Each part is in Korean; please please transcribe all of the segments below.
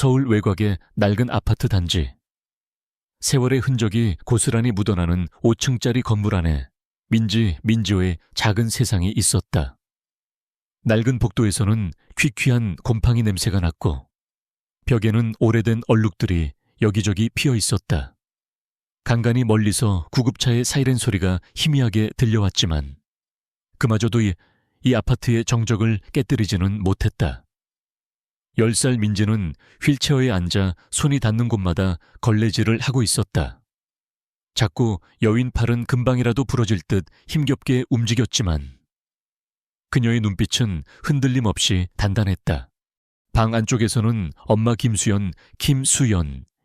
서울 외곽의 낡은 아파트 단지. 세월의 흔적이 고스란히 묻어나는 5층짜리 건물 안에 민지호의 작은 세상이 있었다. 낡은 복도에서는 퀴퀴한 곰팡이 냄새가 났고 벽에는 오래된 얼룩들이 여기저기 피어 있었다. 간간히 멀리서 구급차의 사이렌 소리가 희미하게 들려왔지만 그마저도 이 아파트의 정적을 깨뜨리지는 못했다. 10살 민지는 휠체어에 앉아 손이 닿는 곳마다 걸레질을 하고 있었다. 자꾸 여윈 팔은 금방이라도 부러질 듯 힘겹게 움직였지만 그녀의 눈빛은 흔들림 없이 단단했다. 방 안쪽에서는 엄마 김수연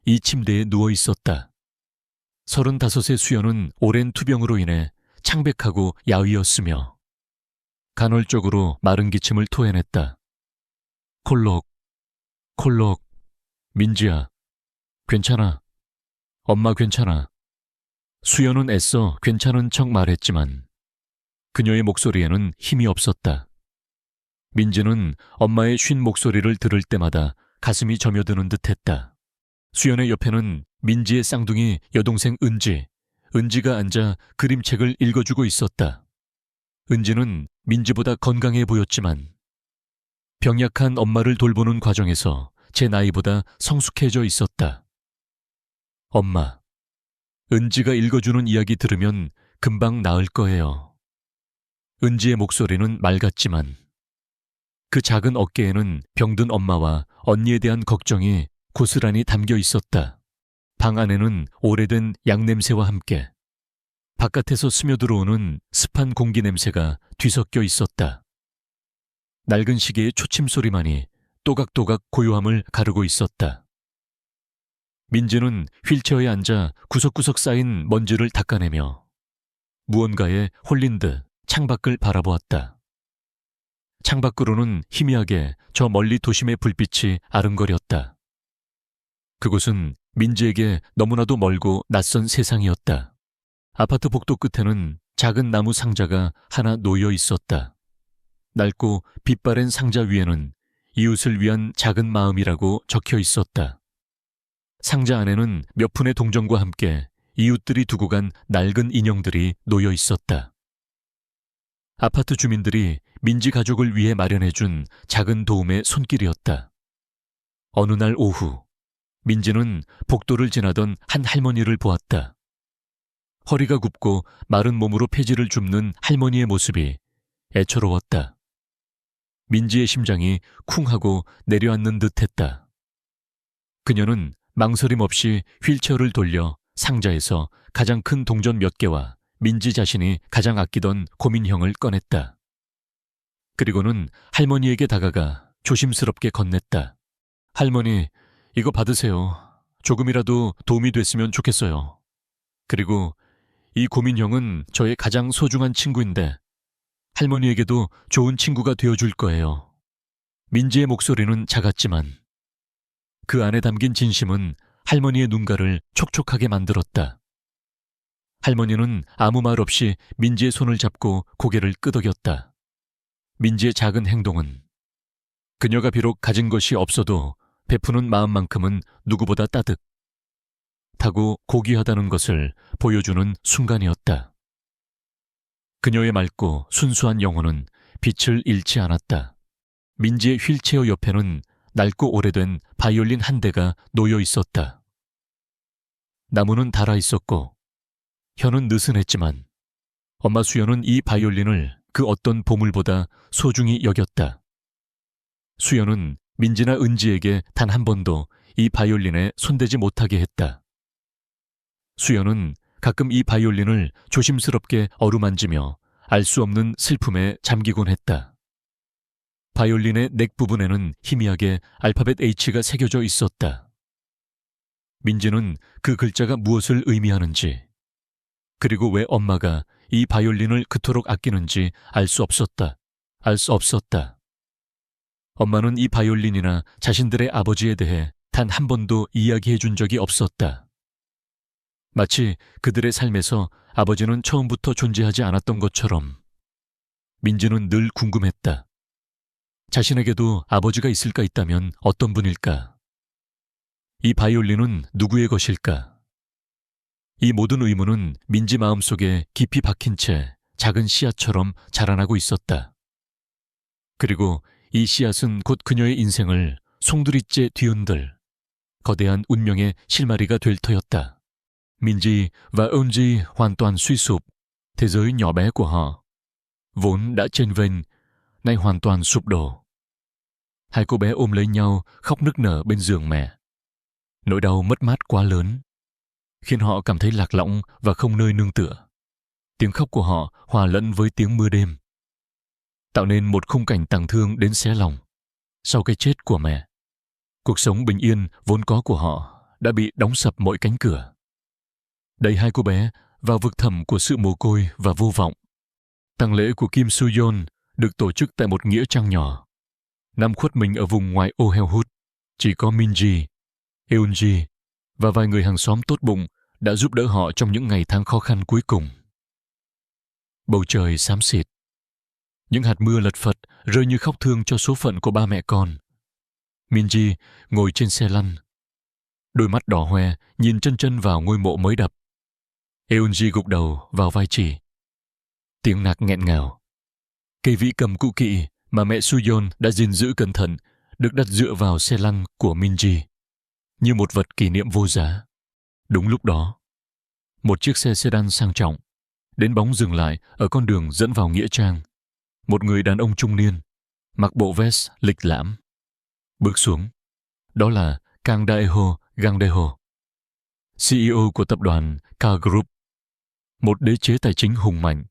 이 침대에 누워 있었다. 35의 수연은 오랜 투병으로 인해 창백하고 야위었으며 간헐적으로 마른 기침을 토해냈다. 콜록, 민지야, 괜찮아. 엄마 괜찮아. 수연은 애써 괜찮은 척 말했지만 그녀의 목소리에는 힘이 없었다. 민지는 엄마의 쉰 목소리를 들을 때마다 가슴이 저며드는 듯했다. 수연의 옆에는 민지의 쌍둥이 여동생 은지가 앉아 그림책을 읽어주고 있었다. 은지는 민지보다 건강해 보였지만 병약한 엄마를 돌보는 과정에서 제 나이보다 성숙해져 있었다. 엄마, 은지가 읽어주는 이야기 들으면 금방 나을 거예요. 은지의 목소리는 맑았지만 그 작은 어깨에는 병든 엄마와 언니에 대한 걱정이 고스란히 담겨 있었다. 방 안에는 오래된 양냄새와 함께 바깥에서 스며들어오는 습한 공기 냄새가 뒤섞여 있었다. 낡은 시계의 초침 소리만이 또각또각 고요함을 가르고 있었다. 민지는 휠체어에 앉아 구석구석 쌓인 먼지를 닦아내며 무언가에 홀린 듯 창밖을 바라보았다. 창밖으로는 희미하게 저 멀리 도심의 불빛이 아른거렸다. 그곳은 민지에게 너무나도 멀고 낯선 세상이었다. 아파트 복도 끝에는 작은 나무 상자가 하나 놓여 있었다. 낡고 빛바랜 상자 위에는 이웃을 위한 작은 마음이라고 적혀 있었다. 상자 안에는 몇 푼의 동전과 함께 이웃들이 두고 간 낡은 인형들이 놓여 있었다. 아파트 주민들이 민지 가족을 위해 마련해준 작은 도움의 손길이었다. 어느 날 오후, 민지는 복도를 지나던 한 할머니를 보았다. 허리가 굽고 마른 몸으로 폐지를 줍는 할머니의 모습이 애처로웠다. 민지의 심장이 쿵 하고 내려앉는 듯했다. 그녀는 망설임 없이 휠체어를 돌려 상자에서 가장 큰 동전 몇 개와 민지 자신이 가장 아끼던 고민형을 꺼냈다. 그리고는 할머니에게 다가가 조심스럽게 건넸다. 할머니, 이거 받으세요. 조금이라도 도움이 됐으면 좋겠어요. 그리고 이 고민형은 저의 가장 소중한 친구인데 할머니에게도 좋은 친구가 되어줄 거예요. 민지의 목소리는 작았지만 그 안에 담긴 진심은 할머니의 눈가를 촉촉하게 만들었다. 할머니는 아무 말 없이 민지의 손을 잡고 고개를 끄덕였다. 민지의 작은 행동은 그녀가 비록 가진 것이 없어도 베푸는 마음만큼은 누구보다 따뜻하고 고귀하다는 것을 보여주는 순간이었다. 그녀의 맑고 순수한 영혼은 빛을 잃지 않았다. 민지의 휠체어 옆에는 낡고 오래된 바이올린 한 대가 놓여 있었다. 나무는 닳아 있었고 혀는 느슨했지만 엄마 수연은 이 바이올린을 그 어떤 보물보다 소중히 여겼다. 수연은 민지나 은지에게 단 한 번도 이 바이올린에 손대지 못하게 했다. 수연은 가끔 이 바이올린을 조심스럽게 어루만지며 알 수 없는 슬픔에 잠기곤 했다. 바이올린의 넥 부분에는 희미하게 알파벳 H가 새겨져 있었다. 민지는 그 글자가 무엇을 의미하는지, 그리고 왜 엄마가 이 바이올린을 그토록 아끼는지 알 수 없었다. 엄마는 이 바이올린이나 자신들의 아버지에 대해 단 한 번도 이야기해 준 적이 없었다. 마치 그들의 삶에서 아버지는 처음부터 존재하지 않았던 것처럼 민지는 늘 궁금했다. 자신에게도 아버지가 있을까 있다면 어떤 분일까? 이 바이올린은 누구의 것일까? 이 모든 의문은 민지 마음속에 깊이 박힌 채 작은 씨앗처럼 자라나고 있었다. 그리고 이 씨앗은 곧 그녀의 인생을 송두리째 뒤흔들 거대한 운명의 실마리가 될 터였다. Minji và Eunji hoàn toàn suy sụp. Thế giới nhỏ bé của họ, vốn đã chênh vênh, nay hoàn toàn sụp đổ. Hai cô bé ôm lấy nhau, khóc nức nở bên giường mẹ. Nỗi đau mất mát quá lớn, khiến họ cảm thấy lạc lõng và không nơi nương tựa. Tiếng khóc của họ hòa lẫn với tiếng mưa đêm, tạo nên một khung cảnh tang thương đến xé lòng. Sau cái chết của mẹ, cuộc sống bình yên vốn có của họ đã bị đóng sập mọi cánh cửa. Đẩy hai cô bé vào vực thẳm của sự mồ côi và vô vọng. Tang lễ của Kim Soo Yeon được tổ chức tại một nghĩa trang nhỏ, nằm khuất mình ở vùng ngoài ô heo hút. Chỉ có Minji, Eunji và vài người hàng xóm tốt bụng đã giúp đỡ họ trong những ngày tháng khó khăn cuối cùng. Bầu trời xám xịt, những hạt mưa lật phật rơi như khóc thương cho số phận của ba mẹ con. Minji ngồi trên xe lăn, đôi mắt đỏ hoe nhìn chân chân vào ngôi mộ mới đập. Eunji gục đầu vào vai chị. Tiếng nạc nghẹn ngào. Cây vĩ cầm cũ kỹ mà mẹ Suyeon đã gìn giữ cẩn thận được đặt dựa vào xe lăn của Minji, như một vật kỷ niệm vô giá. Đúng lúc đó, một chiếc xe sedan sang trọng đến bóng dừng lại ở con đường dẫn vào nghĩa trang. Một người đàn ông trung niên, mặc bộ vest lịch lãm, bước xuống. Đó là Kang Dae-ho Gang-dae-ho, CEO của tập đoàn K Group, một đế chế tài chính hùng mạnh.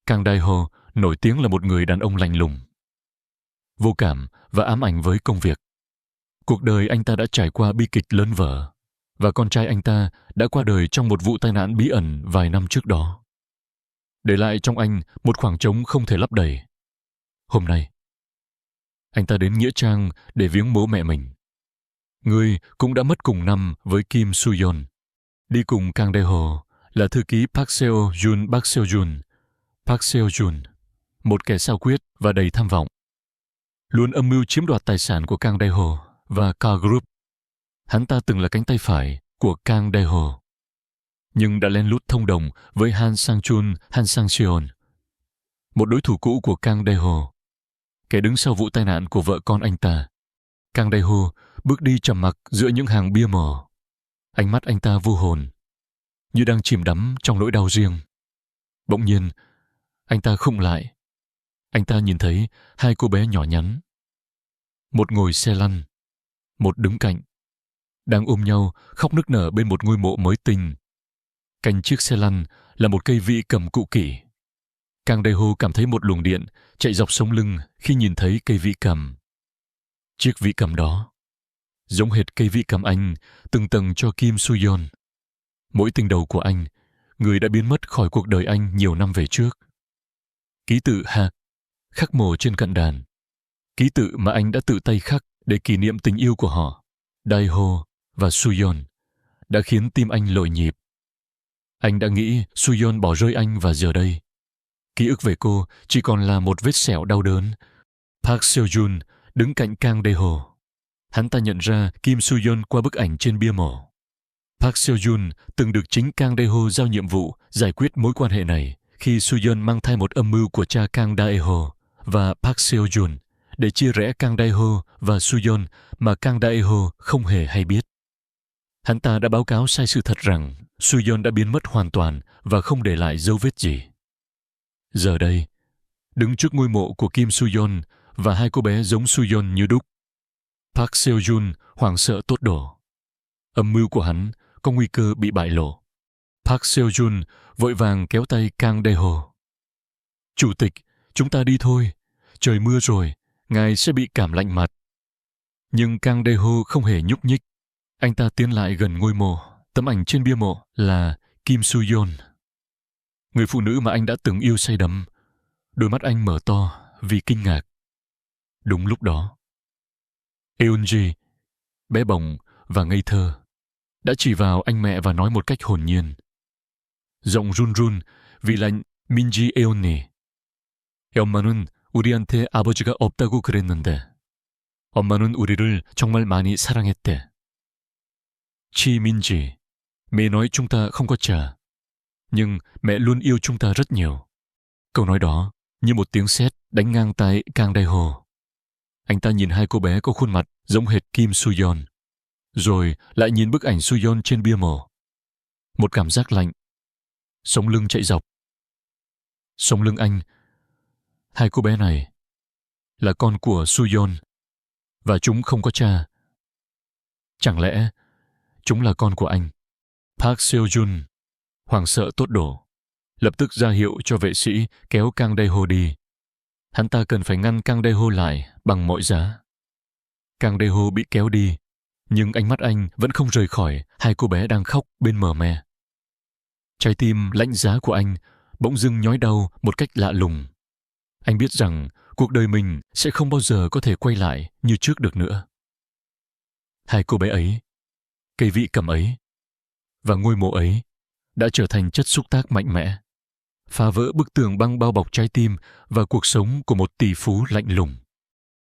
Kang Dae-ho nổi tiếng là một người đàn ông lạnh lùng, vô cảm và ám ảnh với công việc. Cuộc đời anh ta đã trải qua bi kịch lớn vở, và con trai anh ta đã qua đời trong một vụ tai nạn bí ẩn vài năm trước đó, để lại trong anh một khoảng trống không thể lấp đầy. Hôm nay, anh ta đến nghĩa trang để viếng bố mẹ mình. Người cũng đã mất cùng năm với Kim Soo Yeon. Đi cùng Kang Dae-ho là thư ký Park Seo Jun. Park Seo Jun, một kẻ xảo quyệt và đầy tham vọng, luôn âm mưu chiếm đoạt tài sản của Kang Dae-ho và K Group. Hắn ta từng là cánh tay phải của Kang Dae-ho, nhưng đã lén lút thông đồng với Han Sang-seon, một đối thủ cũ của Kang Dae-ho, kẻ đứng sau vụ tai nạn của vợ con anh ta. Kang Dae-ho bước đi trầm mặc giữa những hàng bia mộ. Ánh mắt anh ta vô hồn, như đang chìm đắm trong nỗi đau riêng. Bỗng nhiên, anh ta khựng lại. Anh ta nhìn thấy hai cô bé nhỏ nhắn, một ngồi xe lăn, một đứng cạnh, đang ôm nhau khóc nức nở bên một ngôi mộ mới tinh. Cạnh chiếc xe lăn là một cây vĩ cầm cũ kỹ. Kang Dae-ho cảm thấy một luồng điện chạy dọc sống lưng khi nhìn thấy cây vĩ cầm. Chiếc vĩ cầm đó giống hệt cây vĩ cầm anh từng tầng cho Kim Soo Yeon, mỗi tình đầu của anh, người đã biến mất khỏi cuộc đời anh nhiều năm về trước. Ký tự Ha khắc mổ trên cận đàn, ký tự mà anh đã tự tay khắc để kỷ niệm tình yêu của họ, Dae-ho và Soo Yeon, đã khiến tim anh lội nhịp. Anh đã nghĩ Soo Yeon bỏ rơi anh, và giờ đây, ký ức về cô chỉ còn là một vết sẹo đau đớn. Park Seo Jun đứng cạnh Kang Dae-ho. Hắn ta nhận ra Kim Soo Yeon qua bức ảnh trên bia mộ. Park Seo Jun từng được chính Kang Dae-ho giao nhiệm vụ giải quyết mối quan hệ này khi Soo Yeon mang thai một âm mưu của cha Kang Dae-ho và Park Seo Jun để chia rẽ Kang Dae-ho và Soo Yeon mà Kang Dae-ho không hề hay biết. Hắn ta đã báo cáo sai sự thật rằng Soo Yeon đã biến mất hoàn toàn và không để lại dấu vết gì. Giờ đây, đứng trước ngôi mộ của Kim Soo Yeon và hai cô bé giống Soo Yeon như đúc, Park Seo Jun hoảng sợ tột độ. Âm mưu của hắn có nguy cơ bị bại lộ. Park Seo Jun vội vàng kéo tay Kang Dae-ho. Chủ tịch, chúng ta đi thôi. Trời mưa rồi, ngài sẽ bị cảm lạnh mặt. Nhưng Kang Dae-ho không hề nhúc nhích. Anh ta tiến lại gần ngôi mộ. Tấm ảnh trên bia mộ là Kim Soo Yeon, người phụ nữ mà anh đã từng yêu say đắm. Đôi mắt anh mở to vì kinh ngạc. Đúng lúc đó, Eunji, bé bỏng và ngây thơ, đã chỉ vào anh mẹ và nói một cách hồn nhiên. Giọng run run vì lạnh. Minji Eonni, 엄마는 우리한테 아버지가 없다고 그랬는데 엄마는 우리를 정말 많이 사랑했대. Chị Minji, mẹ nói chúng ta không có cha, nhưng mẹ luôn yêu chúng ta rất nhiều. Câu nói đó như một tiếng sét đánh ngang tai Kang Dae-ho. Anh ta nhìn hai cô bé có khuôn mặt giống hệt Kim Soo-yeon, rồi lại nhìn bức ảnh Soo-yeon trên bia mộ. Một cảm giác lạnh, sống lưng chạy dọc. Sống lưng anh, hai cô bé này là con của Soo-yeon, và chúng không có cha. Chẳng lẽ chúng là con của anh? Park Seo-jun hoảng sợ tột độ, lập tức ra hiệu cho vệ sĩ kéo Kang Dae-ho đi. Hắn ta cần phải ngăn Kang Dae-ho lại bằng mọi giá. Kang Dae-ho bị kéo đi, nhưng ánh mắt anh vẫn không rời khỏi hai cô bé đang khóc bên mờ me. Trái tim lạnh giá của anh bỗng dưng nhói đau một cách lạ lùng. Anh biết rằng cuộc đời mình sẽ không bao giờ có thể quay lại như trước được nữa. Hai cô bé ấy, cây vị cầm ấy và ngôi mộ ấy đã trở thành chất xúc tác mạnh mẽ, phá vỡ bức tường băng bao bọc trái tim và cuộc sống của một tỷ phú lạnh lùng.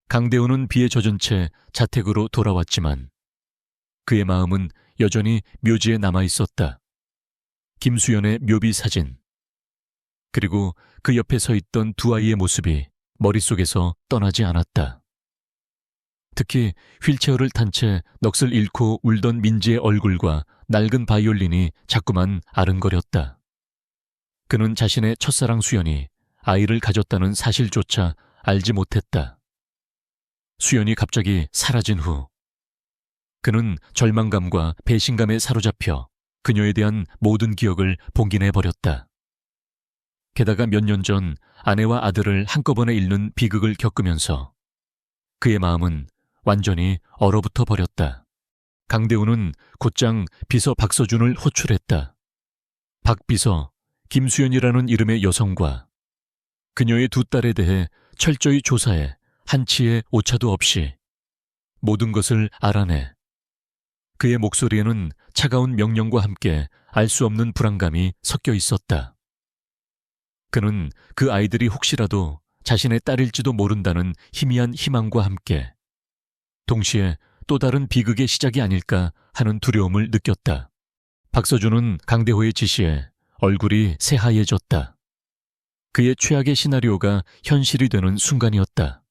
강대호는 비에 젖은 채 자택으로 돌아왔지만 그의 마음은 여전히 묘지에 남아 있었다. 김수연의 묘비 사진, 그리고 그 옆에 서 있던 두 아이의 모습이 머릿속에서 떠나지 않았다. 특히 휠체어를 탄 채 넋을 잃고 울던 민지의 얼굴과 낡은 바이올린이 자꾸만 아른거렸다. 그는 자신의 첫사랑 수연이 아이를 가졌다는 사실조차 알지 못했다. 수연이 갑자기 사라진 후 그는 절망감과 배신감에 사로잡혀 그녀에 대한 모든 기억을 봉기내버렸다. 게다가 몇 년 전 아내와 아들을 한꺼번에 잃는 비극을 겪으면서 그의 마음은 완전히 얼어붙어 버렸다. 강대우는 곧장 비서 박서준을 호출했다. 박 비서, 김수연이라는 이름의 여성과 그녀의 두 딸에 대해 철저히 조사해 한치의 오차도 없이 모든 것을 알아내. 그의 목소리에는 차가운 명령과 함께 알 수 없는 불안감이 섞여 있었다. 그는 그 아이들이 혹시라도 자신의 딸일지도 모른다는 희미한 희망과 함께 동시에 또 다른 비극의 시작이 아닐까 하는 두려움을 느꼈다. 박서준은 강대호의 지시에 얼굴이 새하얘졌다. 그의 최악의 시나리오가 현실이 되는 순간이었다.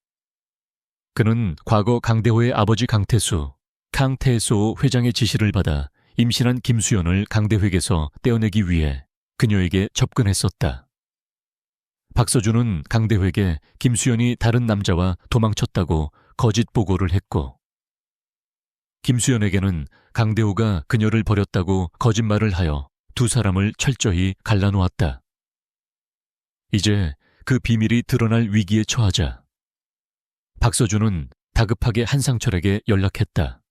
그는 과거 강대호의 아버지 강태수, 캉태소 회장의 지시를 받아 임신한 김수연을 강대회에서 떼어내기 위해 그녀에게 접근했었다. 박서준은 강대회에게 김수연이 다른 남자와 도망쳤다고 거짓 보고를 했고, 김수연에게는 강대호가 그녀를 버렸다고 거짓말을 하여 두 사람을 철저히 갈라놓았다. 이제 그 비밀이 드러날 위기에 처하자 박서준은 다급하게 한상철에게 연락했다.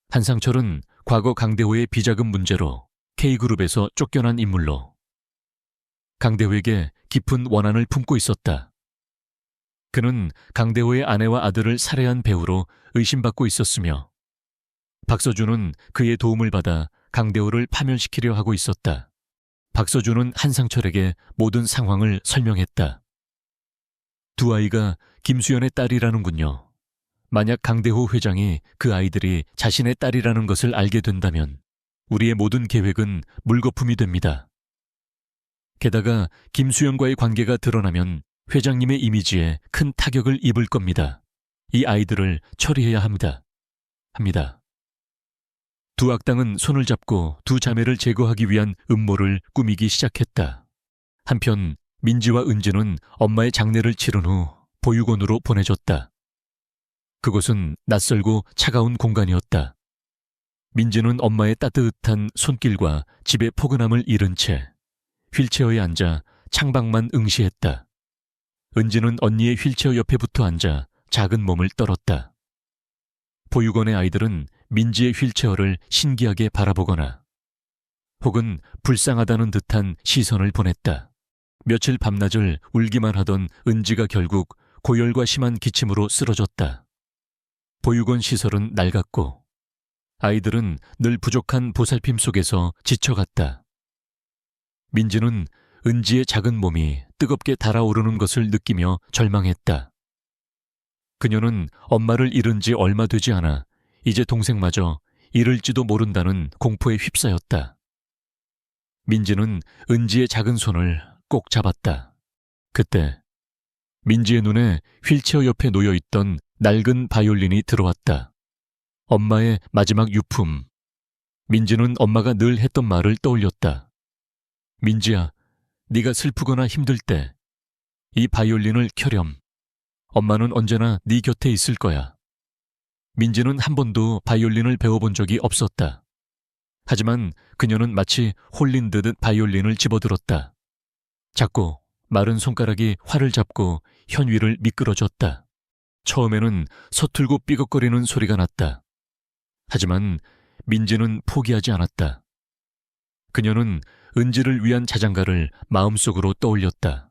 한상철은 과거 강대호의 비자금 문제로 K그룹에서 쫓겨난 인물로 강대호에게 깊은 원한을 품고 있었다. 그는 강대호의 아내와 아들을 살해한 배우로 의심받고 있었으며 박서준은 그의 도움을 받아 강대호를 파면시키려 하고 있었다. 박서준은 한상철에게 모든 상황을 설명했다. 두 아이가 김수연의 딸이라는군요. 만약 강대호 회장이 그 아이들이 자신의 딸이라는 것을 알게 된다면 우리의 모든 계획은 물거품이 됩니다. 게다가 김수연과의 관계가 드러나면 회장님의 이미지에 큰 타격을 입을 겁니다. 이 아이들을 처리해야 합니다. 두 악당은 손을 잡고 두 자매를 제거하기 위한 음모를 꾸미기 시작했다. 한편 민지와 은지는 엄마의 장례를 치른 후 보육원으로 보내졌다. 그곳은 낯설고 차가운 공간이었다. 민지는 엄마의 따뜻한 손길과 집의 포근함을 잃은 채 휠체어에 앉아 창밖만 응시했다. 은지는 언니의 휠체어 옆에 붙어 앉아 작은 몸을 떨었다. 보육원의 아이들은 민지의 휠체어를 신기하게 바라보거나 혹은 불쌍하다는 듯한 시선을 보냈다. 며칠 밤낮을 울기만 하던 은지가 결국 고열과 심한 기침으로 쓰러졌다. 보육원 시설은 낡았고 아이들은 늘 부족한 보살핌 속에서 지쳐갔다. 민지는 은지의 작은 몸이 뜨겁게 달아오르는 것을 느끼며 절망했다. 그녀는 엄마를 잃은 지 얼마 되지 않아 이제 동생마저 잃을지도 모른다는 공포에 휩싸였다. 민지는 은지의 작은 손을 꼭 잡았다. 그때 민지의 눈에 휠체어 옆에 놓여있던 낡은 바이올린이 들어왔다. 엄마의 마지막 유품. 민지는 엄마가 늘 했던 말을 떠올렸다. 민지야, 네가 슬프거나 힘들 때 이 바이올린을 켜렴. 엄마는 언제나 네 곁에 있을 거야. 민지는 한 번도 바이올린을 배워본 적이 없었다. 하지만 그녀는 마치 홀린 듯 바이올린을 집어들었다. 작고 마른 손가락이 활을 잡고 현 위를 미끄러졌다. 처음에는 서툴고 삐걱거리는 소리가 났다. 하지만 민지는 포기하지 않았다. 그녀는 은지를 위한 자장가를 마음속으로 떠올렸다.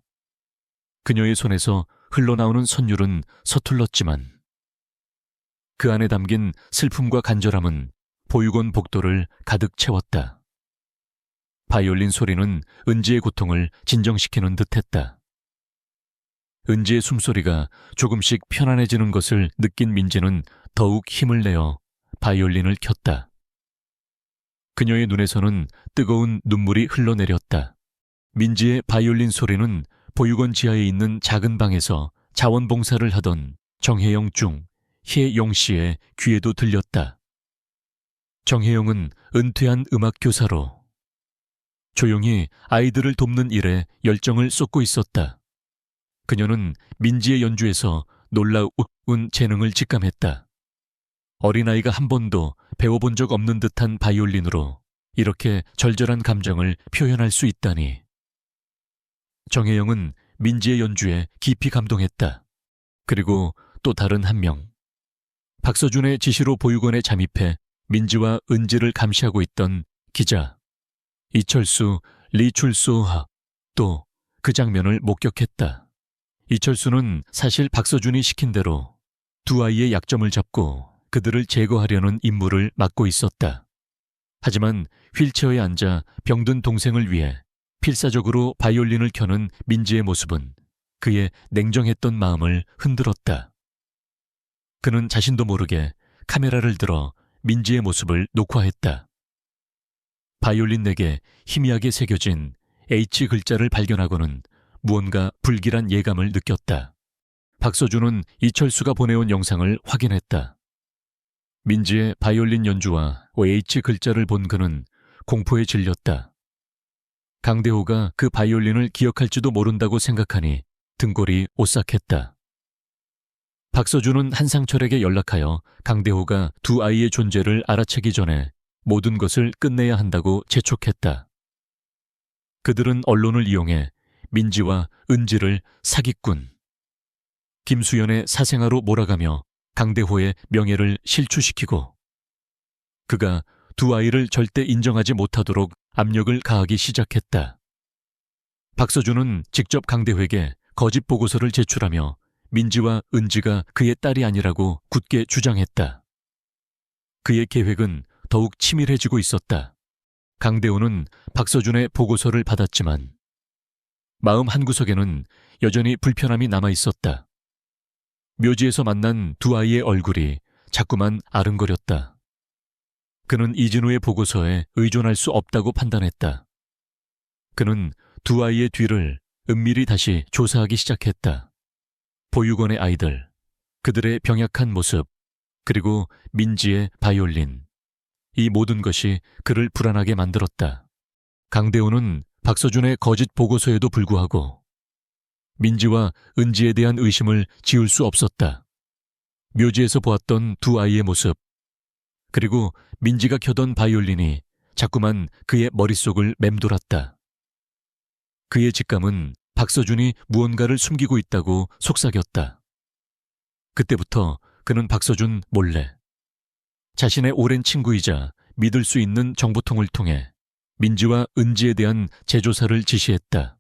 그녀의 손에서 흘러나오는 선율은 서툴렀지만 그 안에 담긴 슬픔과 간절함은 보육원 복도를 가득 채웠다. 바이올린 소리는 은지의 고통을 진정시키는 듯했다. 은지의 숨소리가 조금씩 편안해지는 것을 느낀 민지는 더욱 힘을 내어 바이올린을 켰다. 그녀의 눈에서는 뜨거운 눈물이 흘러내렸다. 민지의 바이올린 소리는 보육원 지하에 있는 작은 방에서 자원봉사를 하던 정혜영 중 혜영 씨의 귀에도 들렸다. 정혜영은 은퇴한 음악교사로 조용히 아이들을 돕는 일에 열정을 쏟고 있었다. 그녀는 민지의 연주에서 놀라운 재능을 직감했다. 어린아이가 한 번도 배워본 적 없는 듯한 바이올린으로 이렇게 절절한 감정을 표현할 수 있다니. 정혜영은 민지의 연주에 깊이 감동했다. 그리고 또 다른 한 명. 박서준의 지시로 보육원에 잠입해 민지와 은지를 감시하고 있던 기자 이철수, 리출소하도 그 장면을 목격했다. 이철수는 사실 박서준이 시킨 대로 두 아이의 약점을 잡고 그들을 제거하려는 임무를 맡고 있었다. 하지만 휠체어에 앉아 병든 동생을 위해 필사적으로 바이올린을 켜는 민지의 모습은 그의 냉정했던 마음을 흔들었다. 그는 자신도 모르게 카메라를 들어 민지의 모습을 녹화했다. 바이올린 내게 희미하게 새겨진 H 글자를 발견하고는 무언가 불길한 예감을 느꼈다. 박서준은 이철수가 보내온 영상을 확인했다. 민지의 바이올린 연주와 H 글자를 본 그는 공포에 질렸다. 강대호가 그 바이올린을 기억할지도 모른다고 생각하니 등골이 오싹했다. 박서준은 한상철에게 연락하여 강대호가 두 아이의 존재를 알아채기 전에 모든 것을 끝내야 한다고 재촉했다. 그들은 언론을 이용해 민지와 은지를 사기꾼, 김수연의 사생아로 몰아가며 강대호의 명예를 실추시키고 그가 두 아이를 절대 인정하지 못하도록 압력을 가하기 시작했다. 박서준은 직접 강대호에게 거짓 보고서를 제출하며 민지와 은지가 그의 딸이 아니라고 굳게 주장했다. 그의 계획은 더욱 치밀해지고 있었다. 강대호는 박서준의 보고서를 받았지만 마음 한구석에는 여전히 불편함이 남아있었다. 묘지에서 만난 두 아이의 얼굴이 자꾸만 아른거렸다. 그는 이진우의 보고서에 의존할 수 없다고 판단했다. 그는 두 아이의 뒤를 은밀히 다시 조사하기 시작했다. 보육원의 아이들, 그들의 병약한 모습, 그리고 민지의 바이올린. 이 모든 것이 그를 불안하게 만들었다. 강대호는 박서준의 거짓 보고서에도 불구하고 민지와 은지에 대한 의심을 지울 수 없었다. 묘지에서 보았던 두 아이의 모습, 그리고 민지가 켜던 바이올린이 자꾸만 그의 머릿속을 맴돌았다. 그의 직감은 박서준이 무언가를 숨기고 있다고 속삭였다. 그때부터 그는 박서준 몰래 자신의 오랜 친구이자 믿을 수 있는 정보통을 통해 민지와 은지에 대한 재조사를 지시했다.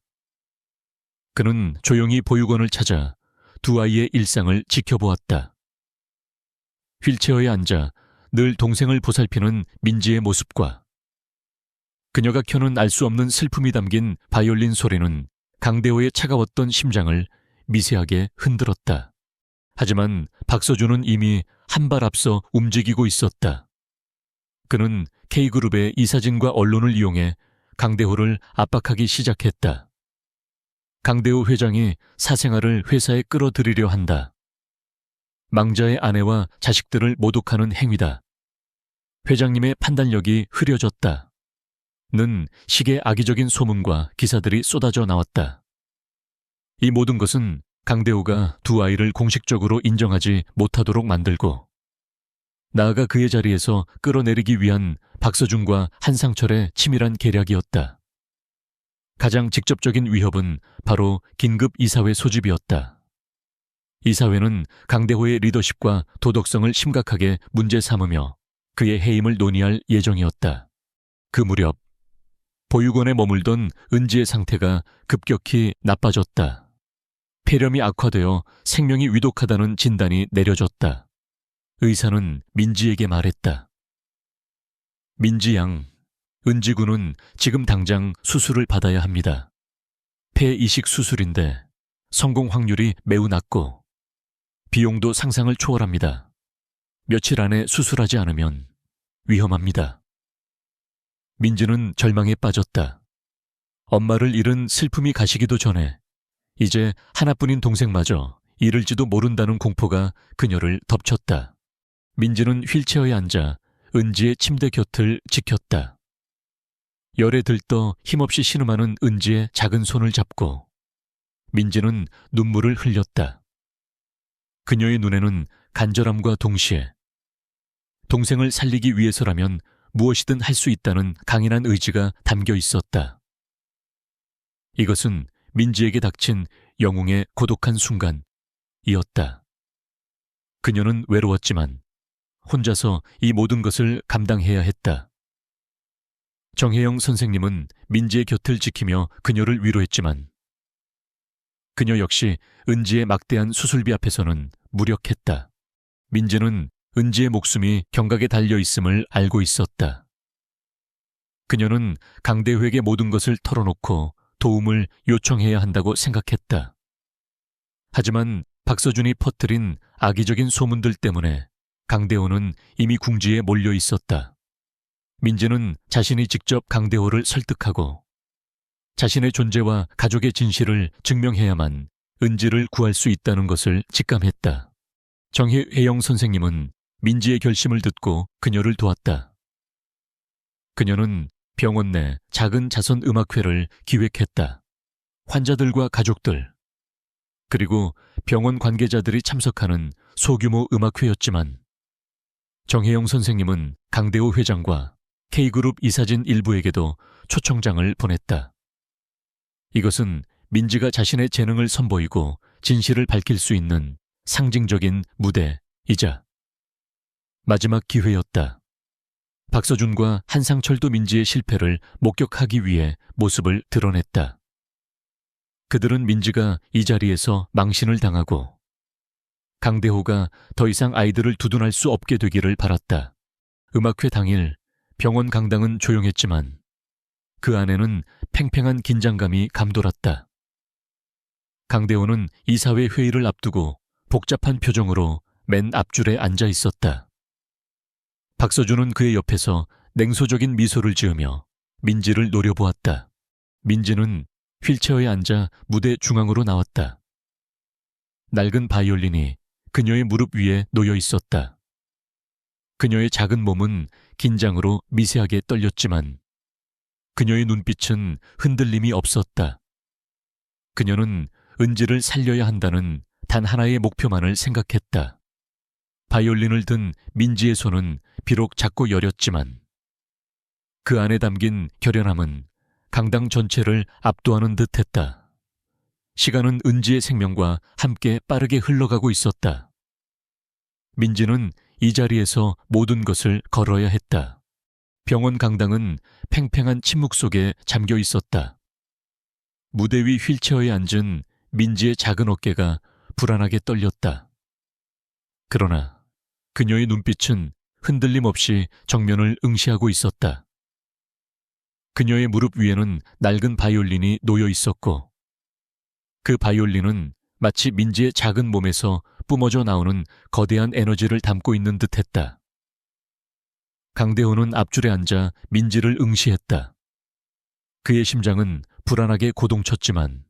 그는 조용히 보육원을 찾아 두 아이의 일상을 지켜보았다. 휠체어에 앉아 늘 동생을 보살피는 민지의 모습과 그녀가 켜는 알 수 없는 슬픔이 담긴 바이올린 소리는 강대호의 차가웠던 심장을 미세하게 흔들었다. 하지만 박서준은 이미 한 발 앞서 움직이고 있었다. 그는 K그룹의 이사진과 언론을 이용해 강대호를 압박하기 시작했다. 강대호 회장이 사생활을 회사에 끌어들이려 한다. 망자의 아내와 자식들을 모독하는 행위다. 회장님의 판단력이 흐려졌다. 는 식의 악의적인 소문과 기사들이 쏟아져 나왔다. 이 모든 것은 강대호가 두 아이를 공식적으로 인정하지 못하도록 만들고 나아가 그의 자리에서 끌어내리기 위한 박서준과 한상철의 치밀한 계략이었다. 가장 직접적인 위협은 바로 긴급 이사회 소집이었다. 이사회는 강대호의 리더십과 도덕성을 심각하게 문제 삼으며 그의 해임을 논의할 예정이었다. 그 무렵 보육원에 머물던 은지의 상태가 급격히 나빠졌다. 폐렴이 악화되어 생명이 위독하다는 진단이 내려졌다. 의사는 민지에게 말했다. 민지 양, 은지 군은 지금 당장 수술을 받아야 합니다. 폐 이식 수술인데 성공 확률이 매우 낮고 비용도 상상을 초월합니다. 며칠 안에 수술하지 않으면 위험합니다. 민지는 절망에 빠졌다. 엄마를 잃은 슬픔이 가시기도 전에 이제 하나뿐인 동생마저 잃을지도 모른다는 공포가 그녀를 덮쳤다. 민지는 휠체어에 앉아 은지의 침대 곁을 지켰다. 열에 들떠 힘없이 신음하는 은지의 작은 손을 잡고 민지는 눈물을 흘렸다. 그녀의 눈에는 간절함과 동시에 동생을 살리기 위해서라면 무엇이든 할 수 있다는 강인한 의지가 담겨 있었다. 이것은 민지에게 닥친 영웅의 고독한 순간이었다. 그녀는 외로웠지만 혼자서 이 모든 것을 감당해야 했다. 정혜영 선생님은 민지의 곁을 지키며 그녀를 위로했지만 그녀 역시 은지의 막대한 수술비 앞에서는 무력했다. 민지는 은지의 목숨이 경각에 달려 있음을 알고 있었다. 그녀는 강대호에게 모든 것을 털어놓고 도움을 요청해야 한다고 생각했다. 하지만 박서준이 퍼뜨린 악의적인 소문들 때문에 강대호는 이미 궁지에 몰려 있었다. 민지는 자신이 직접 강대호를 설득하고 자신의 존재와 가족의 진실을 증명해야만 은지를 구할 수 있다는 것을 직감했다. 정혜영 선생님은 민지의 결심을 듣고 그녀를 도왔다. 그녀는 병원 내 작은 자선 음악회를 기획했다. 환자들과 가족들, 그리고 병원 관계자들이 참석하는 소규모 음악회였지만 정혜영 선생님은 강대호 회장과 K그룹 이사진 일부에게도 초청장을 보냈다. 이것은 민지가 자신의 재능을 선보이고 진실을 밝힐 수 있는 상징적인 무대이자 마지막 기회였다. 박서준과 한상철도 민지의 실패를 목격하기 위해 모습을 드러냈다. 그들은 민지가 이 자리에서 망신을 당하고 강대호가 더 이상 아이들을 두둔할 수 없게 되기를 바랐다. 음악회 당일 병원 강당은 조용했지만 그 안에는 팽팽한 긴장감이 감돌았다. 강대호는 이사회 회의를 앞두고 복잡한 표정으로 맨 앞줄에 앉아 있었다. 박서준은 그의 옆에서 냉소적인 미소를 지으며 민지를 노려보았다. 민지는 휠체어에 앉아 무대 중앙으로 나왔다. 낡은 바이올린이 그녀의 무릎 위에 놓여 있었다. 그녀의 작은 몸은 긴장으로 미세하게 떨렸지만 그녀의 눈빛은 흔들림이 없었다. 그녀는 은지를 살려야 한다는 단 하나의 목표만을 생각했다. 바이올린을 든 민지의 손은 비록 작고 여렸지만 그 안에 담긴 결연함은 강당 전체를 압도하는 듯했다. 시간은 은지의 생명과 함께 빠르게 흘러가고 있었다. 민지는 이 자리에서 모든 것을 걸어야 했다. 병원 강당은 팽팽한 침묵 속에 잠겨 있었다. 무대 위 휠체어에 앉은 민지의 작은 어깨가 불안하게 떨렸다. 그러나 그녀의 눈빛은 흔들림 없이 정면을 응시하고 있었다. 그녀의 무릎 위에는 낡은 바이올린이 놓여 있었고 그 바이올린은 마치 민지의 작은 몸에서 뿜어져 나오는 거대한 에너지를 담고 있는 듯했다. 강대호는 앞줄에 앉아 민지를 응시했다. 그의 심장은 불안하게 고동쳤지만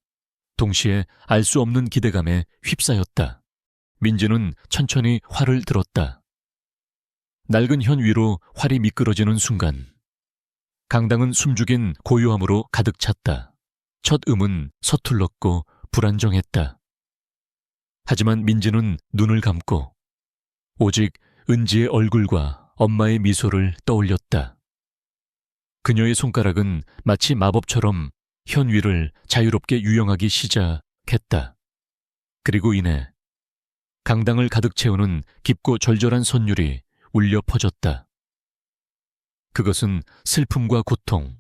동시에 알 수 없는 기대감에 휩싸였다. 민지는 천천히 활을 들었다. 낡은 현 위로 활이 미끄러지는 순간 강당은 숨죽인 고요함으로 가득 찼다. 첫 음은 서툴렀고 불안정했다. 하지만 민지는 눈을 감고 오직 은지의 얼굴과 엄마의 미소를 떠올렸다. 그녀의 손가락은 마치 마법처럼 현 위를 자유롭게 유영하기 시작했다. 그리고 이내 강당을 가득 채우는 깊고 절절한 선율이 울려 퍼졌다. 그것은 슬픔과 고통,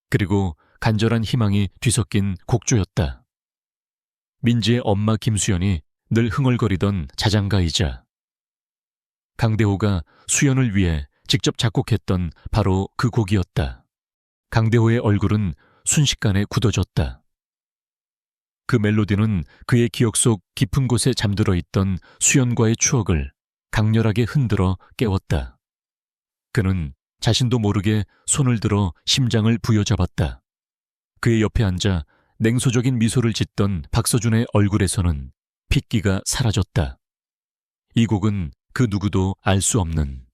그리고 간절한 희망이 뒤섞인 곡조였다. 민지의 엄마 김수연이 늘 흥얼거리던 자장가이자 강대호가 수연을 위해 직접 작곡했던 바로 그 곡이었다. 강대호의 얼굴은 순식간에 굳어졌다. 그 멜로디는 그의 기억 속 깊은 곳에 잠들어 있던 수연과의 추억을 강렬하게 흔들어 깨웠다. 그는 자신도 모르게 손을 들어 심장을 부여잡았다. 그의 옆에 앉아 냉소적인 미소를 짓던 박서준의 얼굴에서는 핏기가 사라졌다. 이 곡은 그 누구도 알 수 없는,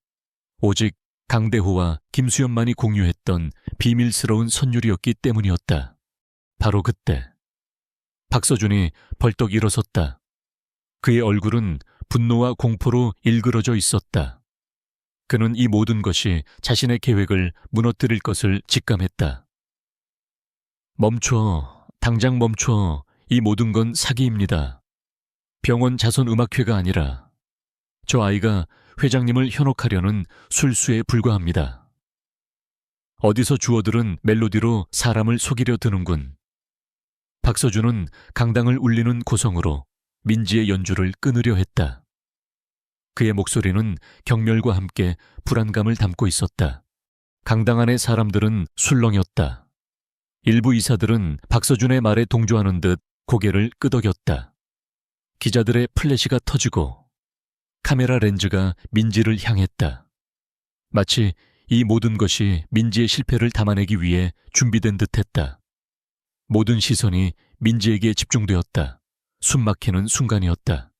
오직 강대호와 김수연만이 공유했던 비밀스러운 선율이었기 때문이었다. 바로 그때 박서준이 벌떡 일어섰다. 그의 얼굴은 분노와 공포로 일그러져 있었다. 그는 이 모든 것이 자신의 계획을 무너뜨릴 것을 직감했다. 멈춰, 당장 멈춰. 이 모든 건 사기입니다. 병원 자선음악회가 아니라 저 아이가 회장님을 현혹하려는 술수에 불과합니다. 어디서 주워들은 멜로디로 사람을 속이려 드는군. 박서준은 강당을 울리는 고성으로 민지의 연주를 끊으려 했다. 그의 목소리는 경멸과 함께 불안감을 담고 있었다. 강당 안의 사람들은 술렁였다. 일부 이사들은 박서준의 말에 동조하는 듯 고개를 끄덕였다. 기자들의 플래시가 터지고 카메라 렌즈가 민지를 향했다. 마치 이 모든 것이 민지의 실패를 담아내기 위해 준비된 듯했다. 모든 시선이 민지에게 집중되었다. 숨막히는 순간이었다.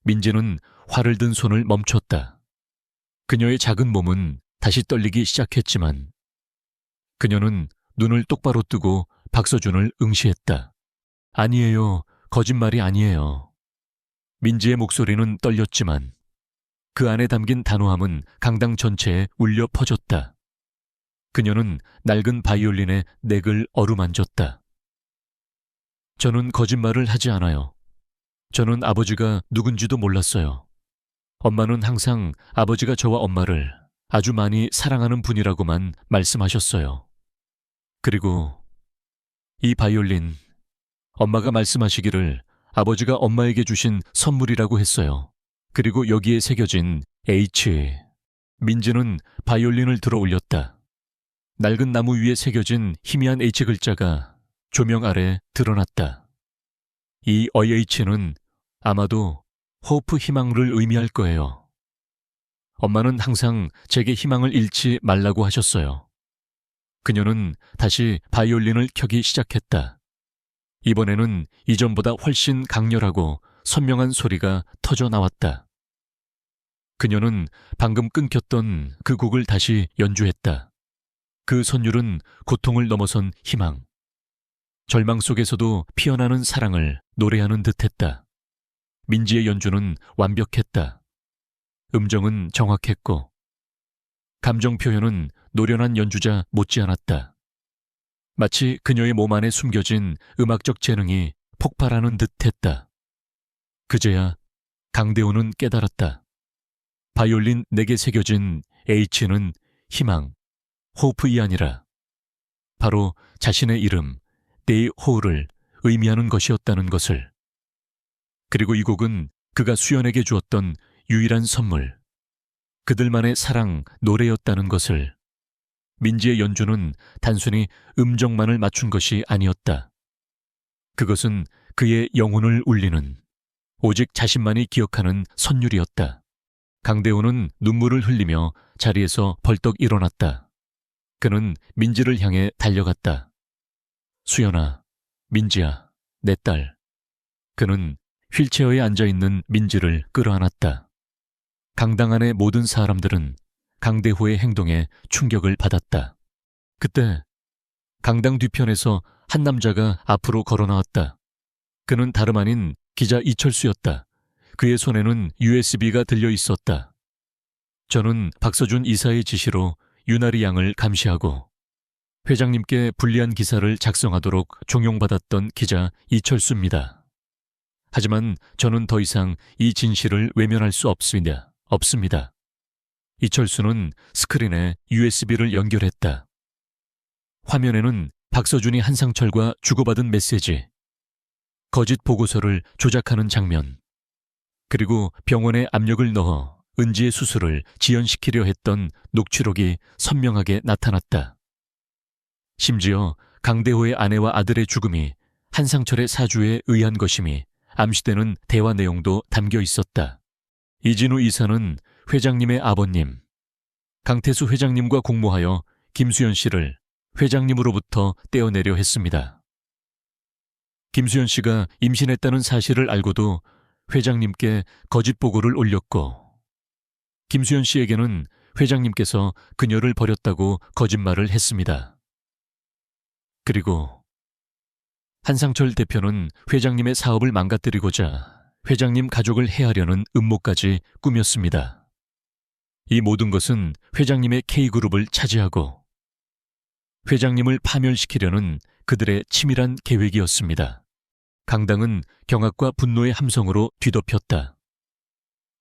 민지는 활을 든 손을 멈췄다. 그녀의 작은 몸은 다시 떨리기 시작했지만 그녀는 눈을 똑바로 뜨고 박서준을 응시했다. 아니에요. 거짓말이 아니에요. 민지의 목소리는 떨렸지만 그 안에 담긴 단호함은 강당 전체에 울려 퍼졌다. 그녀는 낡은 바이올린의 넥을 어루만졌다. 저는 거짓말을 하지 않아요. 저는 아버지가 누군지도 몰랐어요. 엄마는 항상 아버지가 저와 엄마를 아주 많이 사랑하는 분이라고만 말씀하셨어요. 그리고 이 바이올린, 엄마가 말씀하시기를 아버지가 엄마에게 주신 선물이라고 했어요. 그리고 여기에 새겨진 H. 민지는 바이올린을 들어 올렸다. 낡은 나무 위에 새겨진 희미한 H 글자가 조명 아래 드러났다. 이 H는 아마도 호프 희망을 의미할 거예요. 엄마는 항상 제게 희망을 잃지 말라고 하셨어요. 그녀는 다시 바이올린을 켜기 시작했다. 이번에는 이전보다 훨씬 강렬하고 선명한 소리가 터져 나왔다. 그녀는 방금 끊겼던 그 곡을 다시 연주했다. 그 선율은 고통을 넘어선 희망, 절망 속에서도 피어나는 사랑을 노래하는 듯했다. 민지의 연주는 완벽했다. 음정은 정확했고 감정 표현은 노련한 연주자 못지않았다. 마치 그녀의 몸 안에 숨겨진 음악적 재능이 폭발하는 듯했다. 그제야 강대호는 깨달았다. 바이올린 넥에 새겨진 H는 희망, 호프이 아니라 바로 자신의 이름, 데이호를 의미하는 것이었다는 것을. 그리고 이 곡은 그가 수연에게 주었던 유일한 선물, 그들만의 사랑 노래였다는 것을. 민지의 연주는 단순히 음정만을 맞춘 것이 아니었다. 그것은 그의 영혼을 울리는, 오직 자신만이 기억하는 선율이었다. 강대호는 눈물을 흘리며 자리에서 벌떡 일어났다. 그는 민지를 향해 달려갔다. 수연아, 민지야, 내 딸. 그는 휠체어에 앉아있는 민지를 끌어안았다. 강당 안의 모든 사람들은 강대호의 행동에 충격을 받았다. 그때 강당 뒤편에서 한 남자가 앞으로 걸어 나왔다. 그는 다름 아닌 기자 이철수였다. 그의 손에는 USB가 들려 있었다. 저는 박서준 이사의 지시로 유나리 양을 감시하고 회장님께 불리한 기사를 작성하도록 종용받았던 기자 이철수입니다. 하지만 저는 더 이상 이 진실을 외면할 수 없습니다. 이철수는 스크린에 USB를 연결했다. 화면에는 박서준이 한상철과 주고받은 메시지, 거짓 보고서를 조작하는 장면, 그리고 병원에 압력을 넣어 은지의 수술을 지연시키려 했던 녹취록이 선명하게 나타났다. 심지어 강대호의 아내와 아들의 죽음이 한상철의 사주에 의한 것임이 암시되는 대화 내용도 담겨 있었다. 이진우 이사는 회장님의 아버님, 강태수 회장님과 공모하여 김수연 씨를 회장님으로부터 떼어내려 했습니다. 김수연 씨가 임신했다는 사실을 알고도 회장님께 거짓 보고를 올렸고, 김수연 씨에게는 회장님께서 그녀를 버렸다고 거짓말을 했습니다. 그리고 한상철 대표는 회장님의 사업을 망가뜨리고자 회장님 가족을 해하려는 음모까지 꾸몄습니다. 이 모든 것은 회장님의 K그룹을 차지하고 회장님을 파멸시키려는 그들의 치밀한 계획이었습니다. 강당은 경악과 분노의 함성으로 뒤덮였다.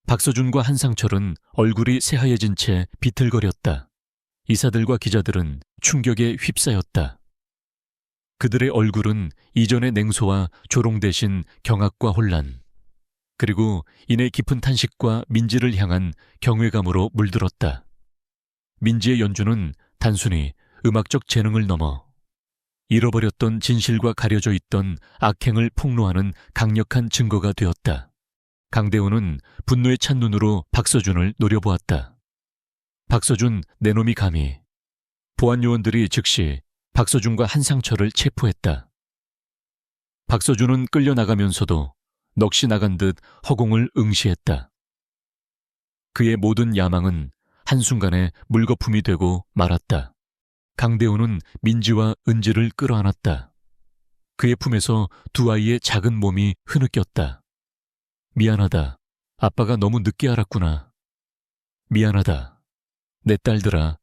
박서준과 한상철은 얼굴이 새하얘진 채 비틀거렸다. 이사들과 기자들은 충격에 휩싸였다. 그들의 얼굴은 이전의 냉소와 조롱 대신 경악과 혼란, 그리고 이내 깊은 탄식과 민지를 향한 경외감으로 물들었다. 민지의 연주는 단순히 음악적 재능을 넘어 잃어버렸던 진실과 가려져 있던 악행을 폭로하는 강력한 증거가 되었다. 강대호는 분노에 찬 눈으로 박서준을 노려보았다. 박서준, 내 놈이 감히. 보안 요원들이 즉시 박서준과 한상철을 체포했다. 박서준은 끌려나가면서도 넋이 나간 듯 허공을 응시했다. 그의 모든 야망은 한순간에 물거품이 되고 말았다. 강대호는 민지와 은지를 끌어안았다. 그의 품에서 두 아이의 작은 몸이 흐느꼈다. 미안하다. 아빠가 너무 늦게 알았구나. 미안하다. 내 딸들아.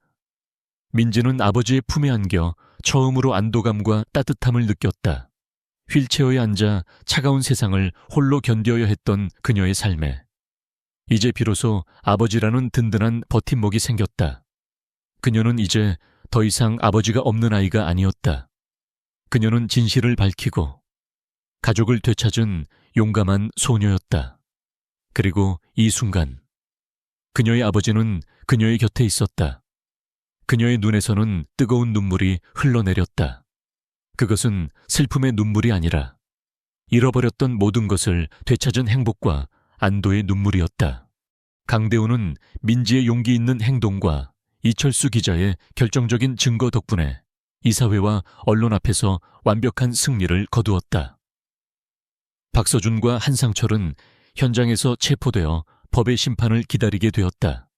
민지는 아버지의 품에 안겨 처음으로 안도감과 따뜻함을 느꼈다. 휠체어에 앉아 차가운 세상을 홀로 견뎌야 했던 그녀의 삶에 이제 비로소 아버지라는 든든한 버팀목이 생겼다. 그녀는 이제 더 이상 아버지가 없는 아이가 아니었다. 그녀는 진실을 밝히고 가족을 되찾은 용감한 소녀였다. 그리고 이 순간 그녀의 아버지는 그녀의 곁에 있었다. 그녀의 눈에서는 뜨거운 눈물이 흘러내렸다. 그것은 슬픔의 눈물이 아니라 잃어버렸던 모든 것을 되찾은 행복과 안도의 눈물이었다. 강대호는 민지의 용기 있는 행동과 이철수 기자의 결정적인 증거 덕분에 이사회와 언론 앞에서 완벽한 승리를 거두었다. 박서준과 한상철은 현장에서 체포되어 법의 심판을 기다리게 되었다.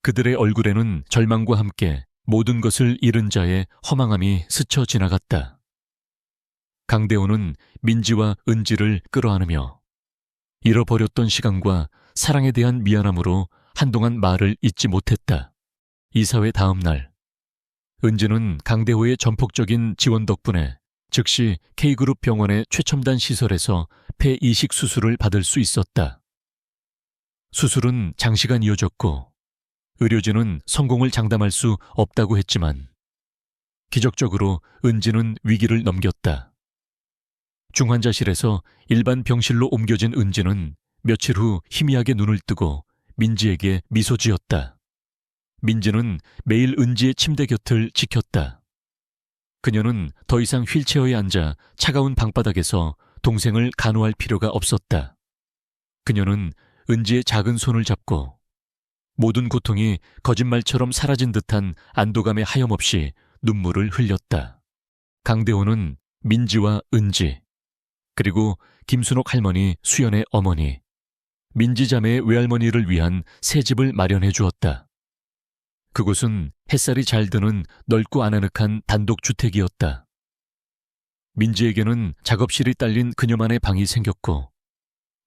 그들의 얼굴에는 절망과 함께 모든 것을 잃은 자의 허망함이 스쳐 지나갔다. 강대호는 민지와 은지를 끌어안으며 잃어버렸던 시간과 사랑에 대한 미안함으로 한동안 말을 잇지 못했다. 이사회 다음 날, 은지는 강대호의 전폭적인 지원 덕분에 즉시 K그룹 병원의 최첨단 시설에서 폐 이식 수술을 받을 수 있었다. 수술은 장시간 이어졌고 의료진은 성공을 장담할 수 없다고 했지만 기적적으로 은지는 위기를 넘겼다. 중환자실에서 일반 병실로 옮겨진 은지는 며칠 후 희미하게 눈을 뜨고 민지에게 미소 지었다. 민지는 매일 은지의 침대 곁을 지켰다. 그녀는 더 이상 휠체어에 앉아 차가운 방바닥에서 동생을 간호할 필요가 없었다. 그녀는 은지의 작은 손을 잡고 모든 고통이 거짓말처럼 사라진 듯한 안도감에 하염없이 눈물을 흘렸다. 강대호는 민지와 은지, 그리고 김순옥 할머니, 수연의 어머니, 민지 자매의 외할머니를 위한 새 집을 마련해 주었다. 그곳은 햇살이 잘 드는 넓고 아나늑한 단독주택이었다. 민지에게는 작업실이 딸린 그녀만의 방이 생겼고,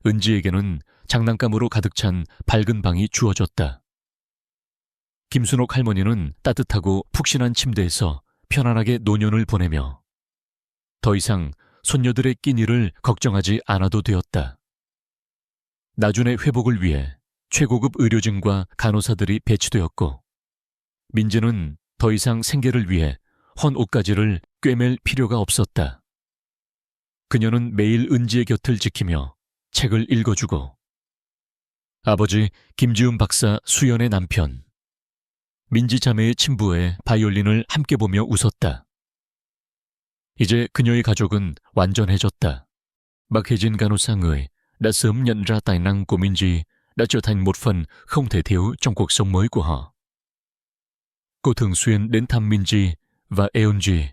은지에게는 장난감으로 가득 찬 밝은 방이 주어졌다. 김순옥 할머니는 따뜻하고 푹신한 침대에서 편안하게 노년을 보내며 더 이상 손녀들의 끼니를 걱정하지 않아도 되었다. 나중의 회복을 위해 최고급 의료진과 간호사들이 배치되었고, 민지는 더 이상 생계를 위해 헌 옷가지를 꿰맬 필요가 없었다. 그녀는 매일 은지의 곁을 지키며 책을 읽어주고, 아버지 김지훈 박사 수연의 남편, 민지 자매의 친부의 바이올린을 함께 보며 웃었다. 이제 그녀의 가족은 완전해졌다. Bakhaejin 간호사 người đã sớm nhận ra tài năng của Minji đã trở thành một phần không thể thiếu trong cuộc sống mới của họ. Cô thường xuyên đến thăm Minji và Eunji,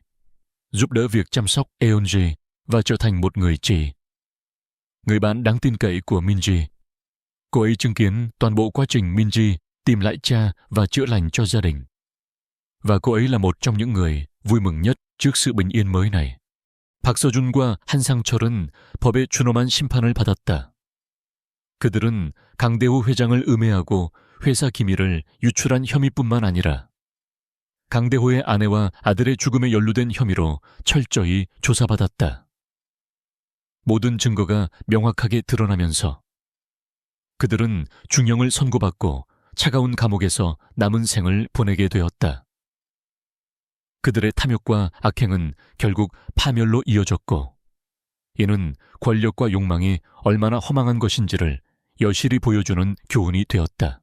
giúp đỡ việc chăm sóc Eunji và trở thành một người chị, người bạn đáng tin cậy của Minji. Cô ấy chứng kiến toàn bộ quá trình Minji tìm lại cha và chữa lành cho gia đình. Và cô ấy là một trong những người vui mừng nhất trước sự bình yên mới này. 박서준과 한상철은 법의 준엄한 심판을 받았다. 그들은 강대호 회장을 음해하고 회사 기밀을 유출한 혐의뿐만 아니라 강대호의 아내와 아들의 죽음에 연루된 혐의로 철저히 조사받았다. 모든 증거가 명확하게 드러나면서 그들은 중형을 선고받고 차가운 감옥에서 남은 생을 보내게 되었다. 그들의 탐욕과 악행은 결국 파멸로 이어졌고, 이는 권력과 욕망이 얼마나 허망한 것인지를 여실히 보여주는 교훈이 되었다.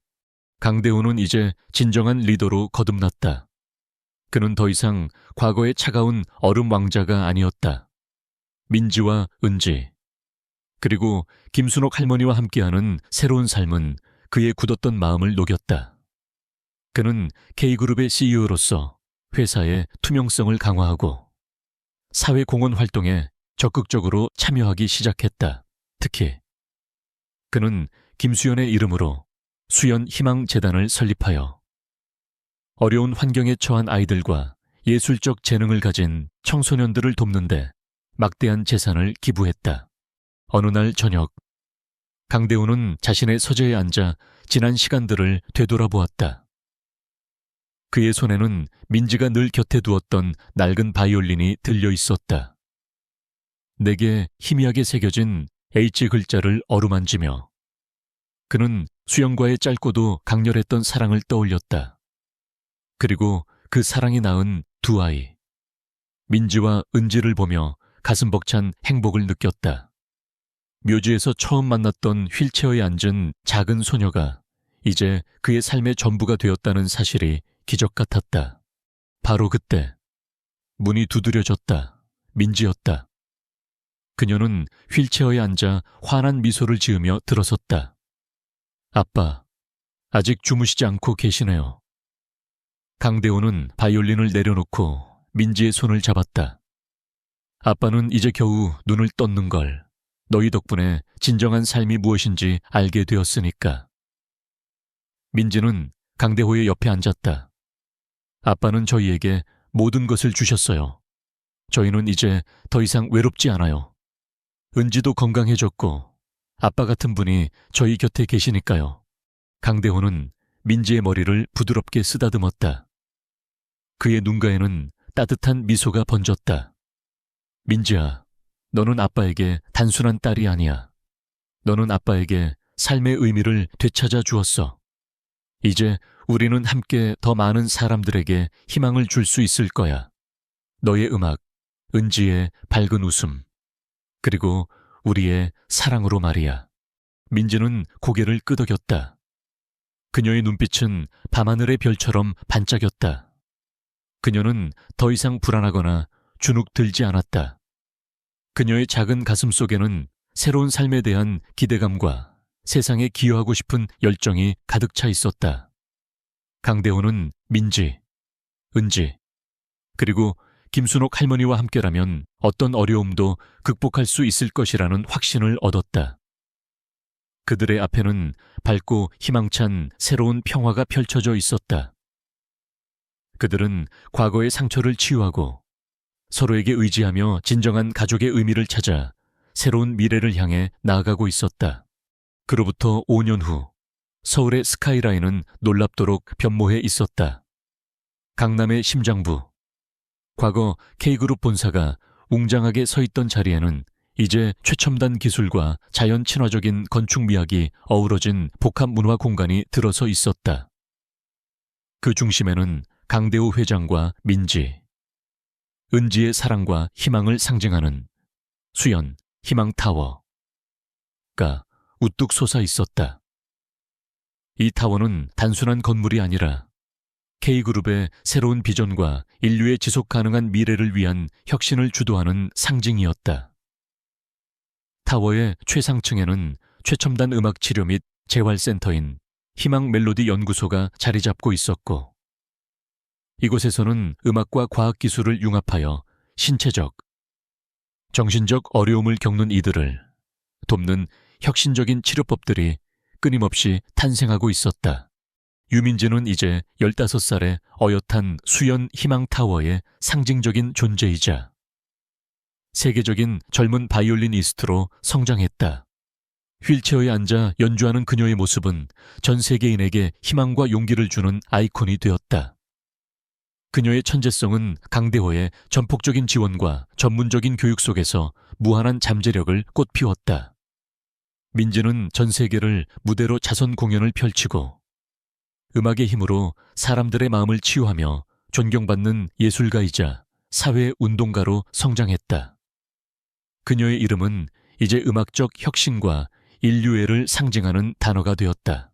강대호는 이제 진정한 리더로 거듭났다. 그는 더 이상 과거의 차가운 얼음 왕자가 아니었다. 민지와 은지, 그리고 김순옥 할머니와 함께하는 새로운 삶은 그의 굳었던 마음을 녹였다. 그는 K그룹의 CEO로서 회사의 투명성을 강화하고 사회공헌 활동에 적극적으로 참여하기 시작했다. 특히 그는 김수연의 이름으로 수연 희망재단을 설립하여 어려운 환경에 처한 아이들과 예술적 재능을 가진 청소년들을 돕는데 막대한 재산을 기부했다. 어느 날 저녁, 강대호는 자신의 서재에 앉아 지난 시간들을 되돌아보았다. 그의 손에는 민지가 늘 곁에 두었던 낡은 바이올린이 들려 있었다. 내게 희미하게 새겨진 H 글자를 어루만지며 그는 수연과의 짧고도 강렬했던 사랑을 떠올렸다. 그리고 그 사랑이 낳은 두 아이, 민지와 은지를 보며 가슴 벅찬 행복을 느꼈다. 묘지에서 처음 만났던 휠체어에 앉은 작은 소녀가 이제 그의 삶의 전부가 되었다는 사실이 기적 같았다. 바로 그때 문이 두드려졌다. 민지였다. 그녀는 휠체어에 앉아 환한 미소를 지으며 들어섰다. 아빠, 아직 주무시지 않고 계시네요. 강대호는 바이올린을 내려놓고 민지의 손을 잡았다. 아빠는 이제 겨우 눈을 떴는 걸. 너희 덕분에 진정한 삶이 무엇인지 알게 되었으니까. 민지는 강대호의 옆에 앉았다. 아빠는 저희에게 모든 것을 주셨어요. 저희는 이제 더 이상 외롭지 않아요. 은지도 건강해졌고 아빠 같은 분이 저희 곁에 계시니까요. 강대호는 민지의 머리를 부드럽게 쓰다듬었다. 그의 눈가에는 따뜻한 미소가 번졌다. 민지야, 너는 아빠에게 단순한 딸이 아니야. 너는 아빠에게 삶의 의미를 되찾아 주었어. 이제 우리는 함께 더 많은 사람들에게 희망을 줄 수 있을 거야. 너의 음악, 은지의 밝은 웃음, 그리고 우리의 사랑으로 말이야. 민지는 고개를 끄덕였다. 그녀의 눈빛은 밤하늘의 별처럼 반짝였다. 그녀는 더 이상 불안하거나 주눅 들지 않았다. 그녀의 작은 가슴 속에는 새로운 삶에 대한 기대감과 세상에 기여하고 싶은 열정이 가득 차 있었다. 강대호는 민지, 은지, 그리고 김순옥 할머니와 함께라면 어떤 어려움도 극복할 수 있을 것이라는 확신을 얻었다. 그들의 앞에는 밝고 희망찬 새로운 평화가 펼쳐져 있었다. 그들은 과거의 상처를 치유하고 서로에게 의지하며 진정한 가족의 의미를 찾아 새로운 미래를 향해 나아가고 있었다. 그로부터 5년 후 서울의 스카이라인은 놀랍도록 변모해 있었다. 강남의 심장부, 과거 K그룹 본사가 웅장하게 서 있던 자리에는 이제 최첨단 기술과 자연 친화적인 건축 미학이 어우러진 복합 문화 공간이 들어서 있었다. 그 중심에는 강대호 회장과 민지, 은지의 사랑과 희망을 상징하는 수연 희망타워가 우뚝 솟아 있었다. 이 타워는 단순한 건물이 아니라 K그룹의 새로운 비전과 인류의 지속 가능한 미래를 위한 혁신을 주도하는 상징이었다. 타워의 최상층에는 최첨단 음악 치료 및 재활센터인 희망 멜로디 연구소가 자리 잡고 있었고, 이곳에서는 음악과 과학 기술을 융합하여 신체적, 정신적 어려움을 겪는 이들을 돕는 혁신적인 치료법들이 끊임없이 탄생하고 있었다. 유민지는 이제 15살의 어엿한 수연 희망타워의 상징적인 존재이자 세계적인 젊은 바이올리니스트로 성장했다. 휠체어에 앉아 연주하는 그녀의 모습은 전 세계인에게 희망과 용기를 주는 아이콘이 되었다. 그녀의 천재성은 강대호의 전폭적인 지원과 전문적인 교육 속에서 무한한 잠재력을 꽃피웠다. 민지는 전 세계를 무대로 자선 공연을 펼치고 음악의 힘으로 사람들의 마음을 치유하며 존경받는 예술가이자 사회운동가로 성장했다. 그녀의 이름은 이제 음악적 혁신과 인류애를 상징하는 단어가 되었다.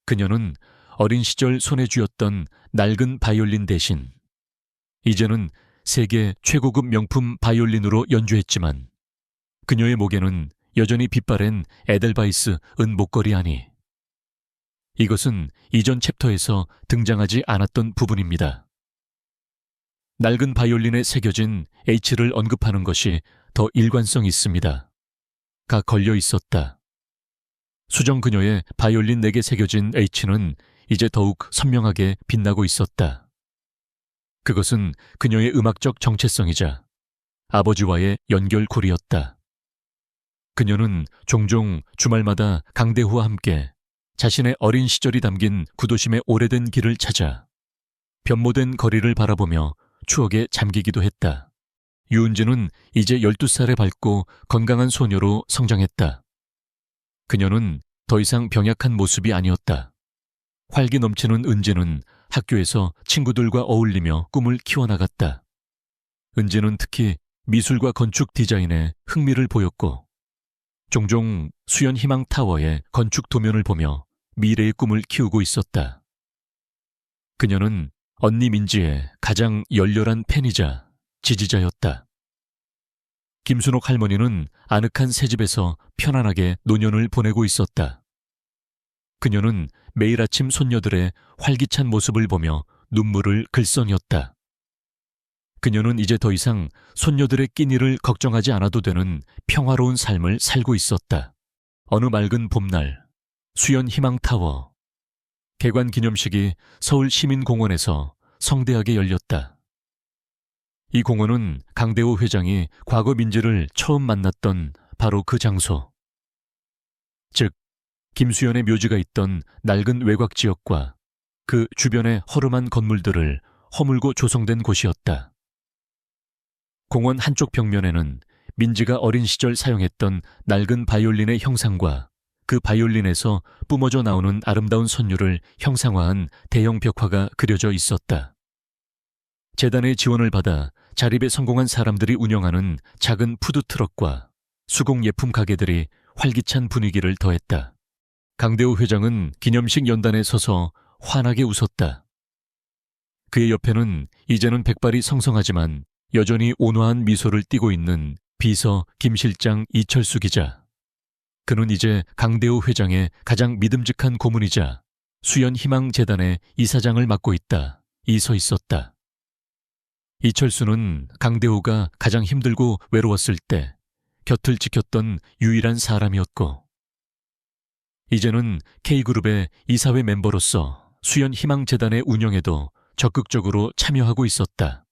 그녀는 어린 시절 손에 쥐었던 낡은 바이올린 대신 이제는 세계 최고급 명품 바이올린으로 연주했지만 그녀의 목에는 여전히 빛바랜 에델바이스 은 목걸이 아니. 이것은 이전 챕터에서 등장하지 않았던 부분입니다. 낡은 바이올린에 새겨진 H를 언급하는 것이 더 일관성 있습니다. 가 걸려 있었다. 수정 그녀의 바이올린 내게 새겨진 H는 이제 더욱 선명하게 빛나고 있었다. 그것은 그녀의 음악적 정체성이자 아버지와의 연결고리였다. 그녀는 종종 주말마다 강대호와 함께 자신의 어린 시절이 담긴 구도심의 오래된 길을 찾아 변모된 거리를 바라보며 추억에 잠기기도 했다. 유은지는 이제 12살에 밝고 건강한 소녀로 성장했다. 그녀는 더 이상 병약한 모습이 아니었다. 활기 넘치는 은지는 학교에서 친구들과 어울리며 꿈을 키워나갔다. 은지는 특히 미술과 건축 디자인에 흥미를 보였고 종종 수연 희망 타워의 건축 도면을 보며 미래의 꿈을 키우고 있었다. 그녀는 언니 민지의 가장 열렬한 팬이자 지지자였다. 김순옥 할머니는 아늑한 새집에서 편안하게 노년을 보내고 있었다. 그녀는 매일 아침 손녀들의 활기찬 모습을 보며 눈물을 글썽였다. 그녀는 이제 더 이상 손녀들의 끼니를 걱정하지 않아도 되는 평화로운 삶을 살고 있었다. 어느 맑은 봄날, 수연 희망타워 개관 기념식이 서울시민공원에서 성대하게 열렸다. 이 공원은 강대호 회장이 과거 민지를 처음 만났던 바로 그 장소, 즉 김수연의 묘지가 있던 낡은 외곽 지역과 그 주변의 허름한 건물들을 허물고 조성된 곳이었다. 공원 한쪽 벽면에는 민지가 어린 시절 사용했던 낡은 바이올린의 형상과 그 바이올린에서 뿜어져 나오는 아름다운 선율을 형상화한 대형 벽화가 그려져 있었다. 재단의 지원을 받아 자립에 성공한 사람들이 운영하는 작은 푸드트럭과 수공예품 가게들이 활기찬 분위기를 더했다. 강대호 회장은 기념식 연단에 서서 환하게 웃었다. 그의 옆에는 이제는 백발이 성성하지만 여전히 온화한 미소를 띠고 있는 비서 김 실장 이철수 기자, 그는 이제 강대호 회장의 가장 믿음직한 고문이자 수연희망재단의 이사장을 맡고 있다. 이 서 있었다. 이철수는 강대호가 가장 힘들고 외로웠을 때 곁을 지켰던 유일한 사람이었고, 이제는 K그룹의 이사회 멤버로서 수연희망재단의 운영에도 적극적으로 참여하고 있었다.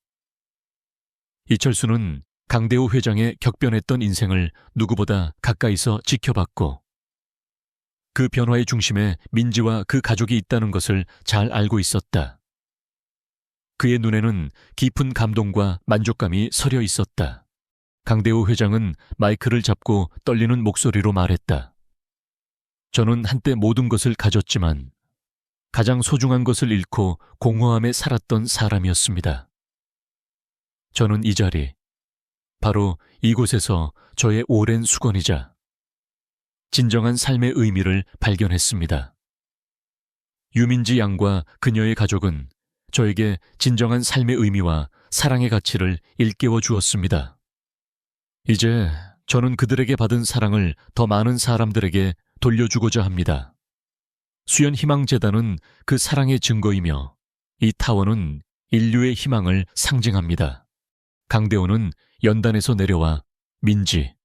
이철수는 강대호 회장의 격변했던 인생을 누구보다 가까이서 지켜봤고, 그 변화의 중심에 민지와 그 가족이 있다는 것을 잘 알고 있었다. 그의 눈에는 깊은 감동과 만족감이 서려 있었다. 강대호 회장은 마이크를 잡고 떨리는 목소리로 말했다. 저는 한때 모든 것을 가졌지만 가장 소중한 것을 잃고 공허함에 살았던 사람이었습니다. 저는 이 자리, 바로 이곳에서 저의 오랜 수건이자 진정한 삶의 의미를 발견했습니다. 유민지 양과 그녀의 가족은 저에게 진정한 삶의 의미와 사랑의 가치를 일깨워 주었습니다. 이제 저는 그들에게 받은 사랑을 더 많은 사람들에게 돌려주고자 합니다. 수연희망재단은 그 사랑의 증거이며 이 타워는 인류의 희망을 상징합니다. 강대호는 연단에서 내려와 민지,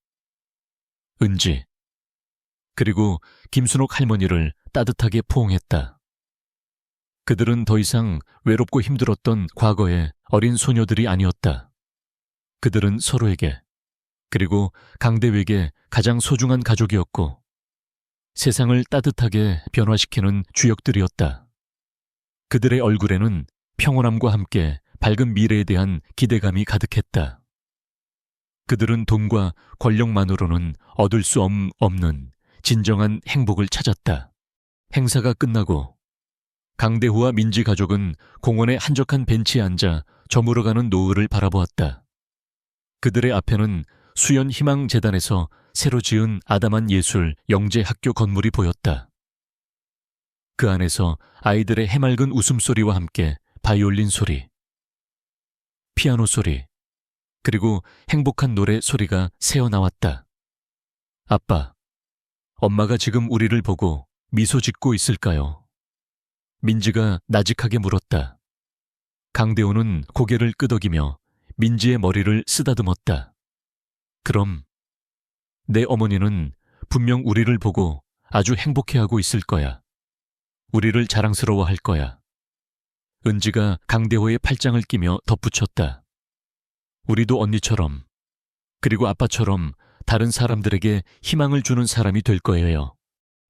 은지, 그리고 김순옥 할머니를 따뜻하게 포옹했다. 그들은 더 이상 외롭고 힘들었던 과거의 어린 소녀들이 아니었다. 그들은 서로에게, 그리고 강대호에게 가장 소중한 가족이었고, 세상을 따뜻하게 변화시키는 주역들이었다. 그들의 얼굴에는 평온함과 함께 밝은 미래에 대한 기대감이 가득했다. 그들은 돈과 권력만으로는 얻을 수 없는 진정한 행복을 찾았다. 행사가 끝나고 강대호와 민지 가족은 공원의 한적한 벤치에 앉아 저물어가는 노을을 바라보았다. 그들의 앞에는 수연희망재단에서 새로 지은 아담한 예술 영재학교 건물이 보였다. 그 안에서 아이들의 해맑은 웃음소리와 함께 바이올린 소리, 피아노 소리, 그리고 행복한 노래 소리가 새어나왔다. 아빠, 엄마가 지금 우리를 보고 미소 짓고 있을까요? 민지가 나직하게 물었다. 강대호는 고개를 끄덕이며 민지의 머리를 쓰다듬었다. 그럼 내 어머니는 분명 우리를 보고 아주 행복해하고 있을 거야. 우리를 자랑스러워할 거야. 은지가 강대호의 팔짱을 끼며 덧붙였다. 우리도 언니처럼, 그리고 아빠처럼 다른 사람들에게 희망을 주는 사람이 될 거예요.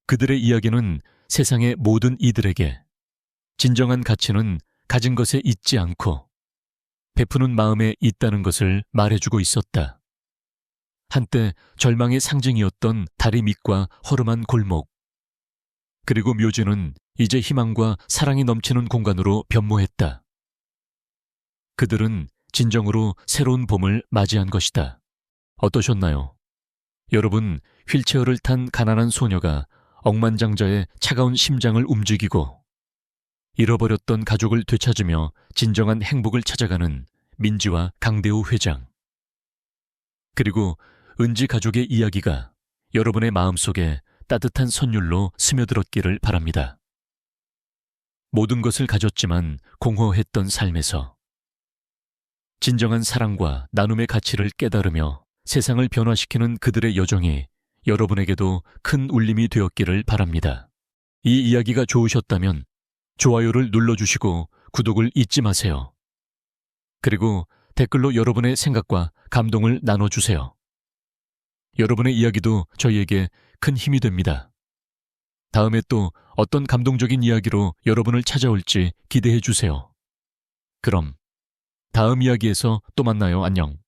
그들의 이야기는 세상의 모든 이들에게 진정한 가치는 가진 것에 있지 않고 베푸는 마음에 있다는 것을 말해주고 있었다. 한때 절망의 상징이었던 다리 밑과 허름한 골목, 그리고 묘지는 이제 희망과 사랑이 넘치는 공간으로 변모했다. 그들은 진정으로 새로운 봄을 맞이한 것이다. 어떠셨나요? 여러분, 휠체어를 탄 가난한 소녀가 억만장자의 차가운 심장을 움직이고 잃어버렸던 가족을 되찾으며 진정한 행복을 찾아가는 민지와 강대호 회장, 그리고 은지 가족의 이야기가 여러분의 마음속에 따뜻한 선율로 스며들었기를 바랍니다. 모든 것을 가졌지만 공허했던 삶에서 진정한 사랑과 나눔의 가치를 깨달으며 세상을 변화시키는 그들의 여정이 여러분에게도 큰 울림이 되었기를 바랍니다. 이 이야기가 좋으셨다면 좋아요를 눌러주시고 구독을 잊지 마세요. 그리고 댓글로 여러분의 생각과 감동을 나눠주세요. 여러분의 이야기도 저희에게 큰 힘이 됩니다. 다음에 또 어떤 감동적인 이야기로 여러분을 찾아올지 기대해 주세요. 그럼 다음 이야기에서 또 만나요. 안녕.